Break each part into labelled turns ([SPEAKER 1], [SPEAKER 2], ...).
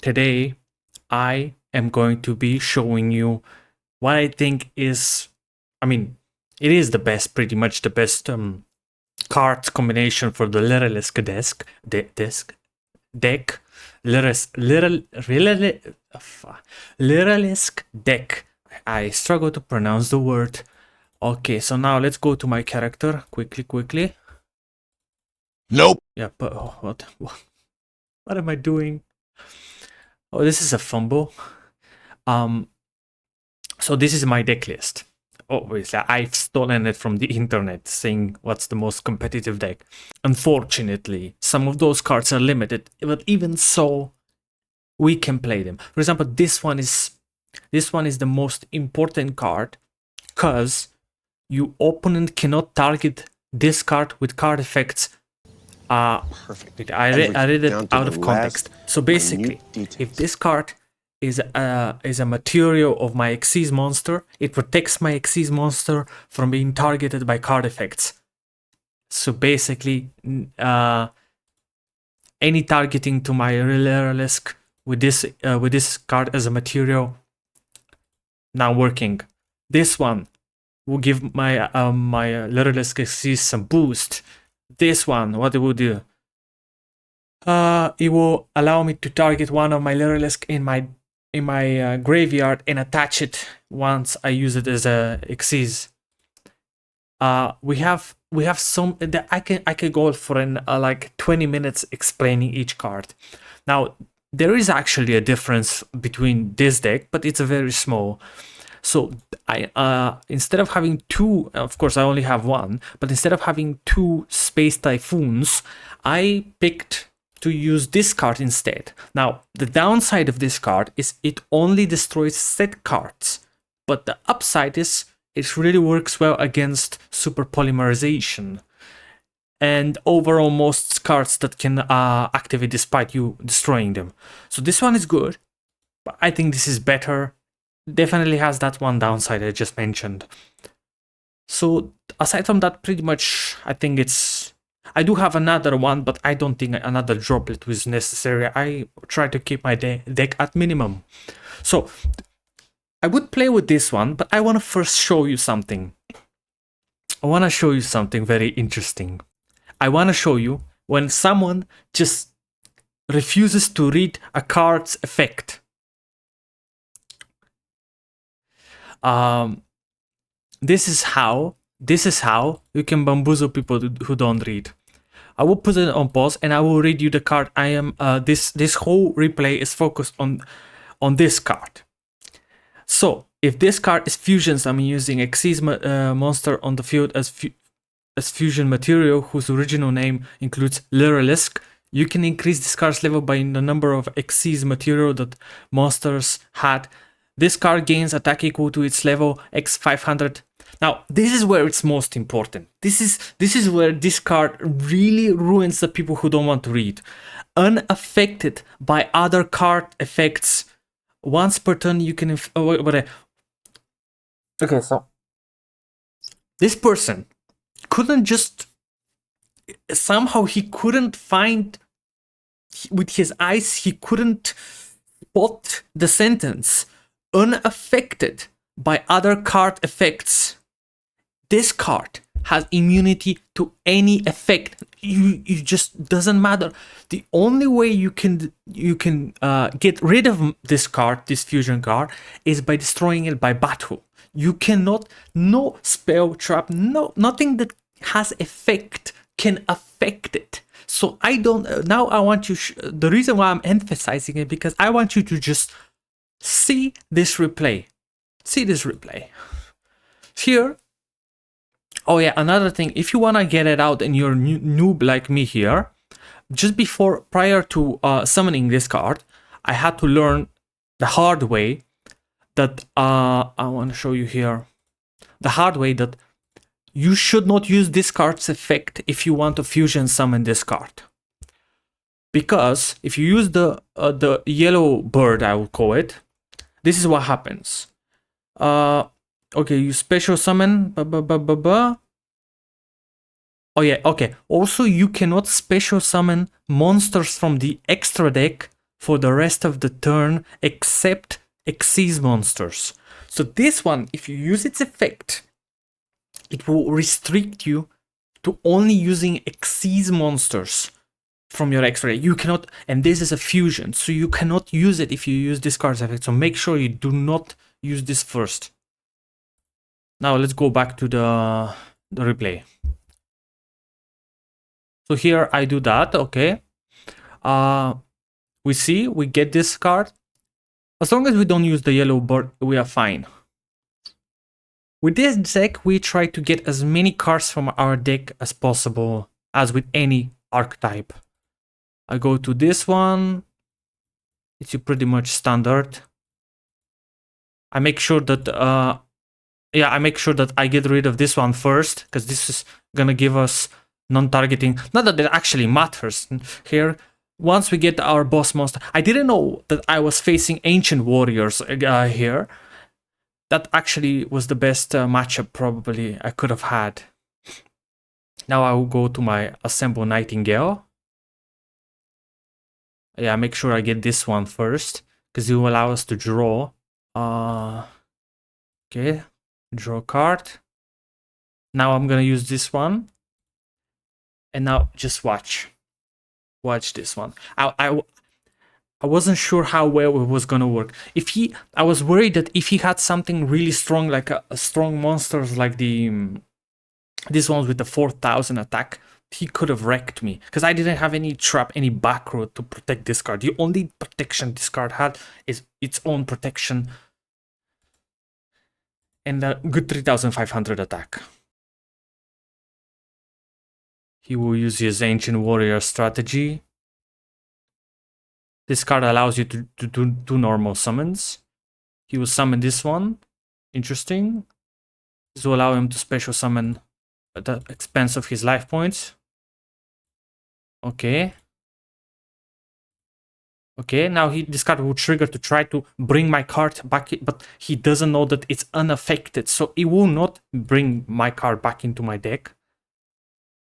[SPEAKER 1] today I am going to be showing you what I think is, it is the best, pretty much the best cards combination for the Liralisk deck. Liralisk deck. I struggle to pronounce the word. Okay, so now let's go to my character quickly.
[SPEAKER 2] Nope.
[SPEAKER 1] Yeah, but what am I doing? Oh, this is a fumble. So this is my deck list. Obviously, I've stolen it from the internet, saying what's the most competitive deck. Unfortunately, some of those cards are limited, but even so, we can play them. For example, this one is the most important card because your opponent cannot target this card with card effects.
[SPEAKER 2] Perfect.
[SPEAKER 1] I read it out of context. So basically, if this card is a material of my Xyz monster, it protects my Xyz monster from being targeted by card effects. So basically, any targeting to my Liralisk with this card as a material, now working. This one will give my my Liralisk Xyz some boost. This one, what it will do? It will allow me to target one of my Liralisk in my graveyard and attach it once I use it as a Xyz. We have some that I can go for like 20 minutes explaining each card. Now there is actually a difference between this deck, but it's a very small. So I instead of having two, of course I only have one, but instead of having two Space Typhoons, I picked to use this card instead. Now the downside of this card is it only destroys set cards, but the upside is it really works well against super polymerization and overall most cards that can activate despite you destroying them. So this one is good, but I think this is better. Definitely has that one downside I just mentioned. So aside from that, pretty much I think I do have another one, but I don't think another droplet was necessary. I try to keep my deck at minimum. So I would play with this one, but I want to first show you something. I want to show you something very interesting. I want to show you when someone just refuses to read a card's effect. This is how you can bamboozle people who don't read. I will put it on pause and I will read you the card. I am this whole replay is focused on this card. So if this card is fusions, I'm using Xyz monster on the field as fusion material whose original name includes Liralisk. You can increase this card's level by the number of Xyz material that monsters had. This card gains attack equal to its level x 500. Now, this is where it's most important. This is where this card really ruins the people who don't want to read. Unaffected by other card effects. Once per turn, you can... Okay, so... This person couldn't just... Somehow he couldn't find... With his eyes, he couldn't spot the sentence. Unaffected by other card effects. This card has immunity to any effect. You just doesn't matter. The only way you can get rid of this card, this fusion card, is by destroying it by battle. You cannot, no spell trap, nothing that has effect can affect it. So I don't. Now I want you. The reason why I'm emphasizing it because I want you to just see this replay. See this replay. Here. Oh yeah, another thing. If you want to get it out and you're noob like me here, just prior to summoning this card, I had to learn the hard way that I want to show you here. The hard way that you should not use this card's effect if you want to fusion summon this card. Because if you use the yellow bird, I will call it, this is what happens. Okay, you special summon. Oh yeah, okay. Also, you cannot special summon monsters from the extra deck for the rest of the turn except Xyz monsters. So this one, if you use its effect, it will restrict you to only using Xyz monsters from your X-ray. You cannot, and this is a fusion, so you cannot use it if you use this card's effect. So make sure you do not use this first. Now let's go back to the replay. So here I do that, okay. We see, we get this card. As long as we don't use the yellow bird, we are fine. With this deck, we try to get as many cards from our deck as possible, as with any archetype. I go to this one. It's pretty much standard. I make sure that, I make sure that I get rid of this one first, because this is gonna give us non-targeting. Not that it actually matters here. Once we get our boss monster, I didn't know that I was facing Ancient Warriors here. That actually was the best matchup probably I could have had. Now I will go to my Assemble Nightingale. Yeah, make sure I get this one first, because it will allow us to draw. Okay, draw a card. Now I'm gonna use this one. And now just watch. Watch this one. I wasn't sure how well it was gonna work. I was worried that if he had something really strong, like a strong monsters like this ones with the 4000 attack, he could have wrecked me, because I didn't have any trap, any back row to protect this card. The only protection this card had is its own protection and a good 3500 attack. He will use his Ancient Warrior strategy. This card allows you to do 2 normal summons. He will summon this one. Interesting. This will allow him to special summon at the expense of his life points. Okay. Okay, now this card will trigger to try to bring my card back, but he doesn't know that it's unaffected, so it will not bring my card back into my deck.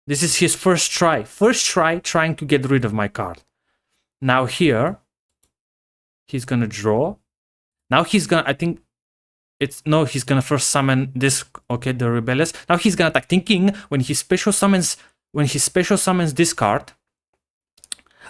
[SPEAKER 1] This is his first try. First try trying to get rid of my card. Now here, he's gonna draw. Now he's gonna, I think, he's gonna first summon this, okay, the Rebellious. Now he's gonna attack, thinking when he special summons this card,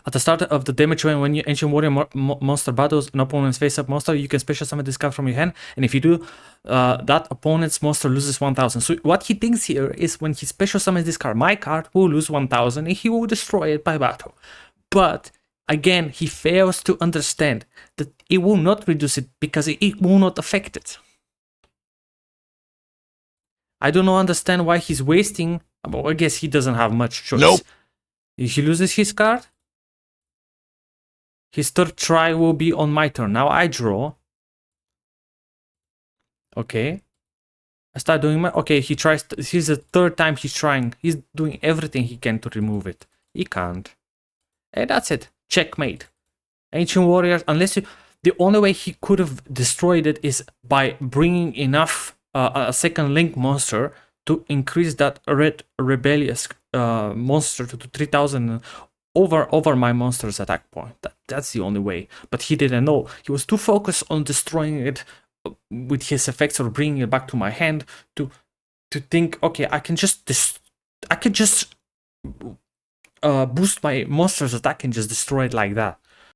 [SPEAKER 1] at the start of the damage when you Ancient Warrior monster battles an opponent's face-up monster, you can special summon this card from your hand, and if you do, that opponent's monster loses 1000. So what he thinks here is when he special summons this card, my card will lose 1000 and he will destroy it by battle. But again, he fails to understand that it will not reduce it because it will not affect it. I don't understand why he's wasting. Well, I guess he doesn't have much choice.
[SPEAKER 2] Nope.
[SPEAKER 1] If he loses his card, his third try will be on my turn. Now I draw. Okay. I start doing my... Okay, he tries... This is the third time he's trying. He's doing everything he can to remove it. He can't. And that's it. Checkmate. Ancient Warriors, unless you... The only way he could have destroyed it is by bringing enough... a second link monster to increase that red rebellious monster to 3000 over my monster's attack point. That's the only way. But he didn't know. He was too focused on destroying it with his effects or bringing it back to my hand to think, okay, I can just boost my monster's attack and just destroy it like that.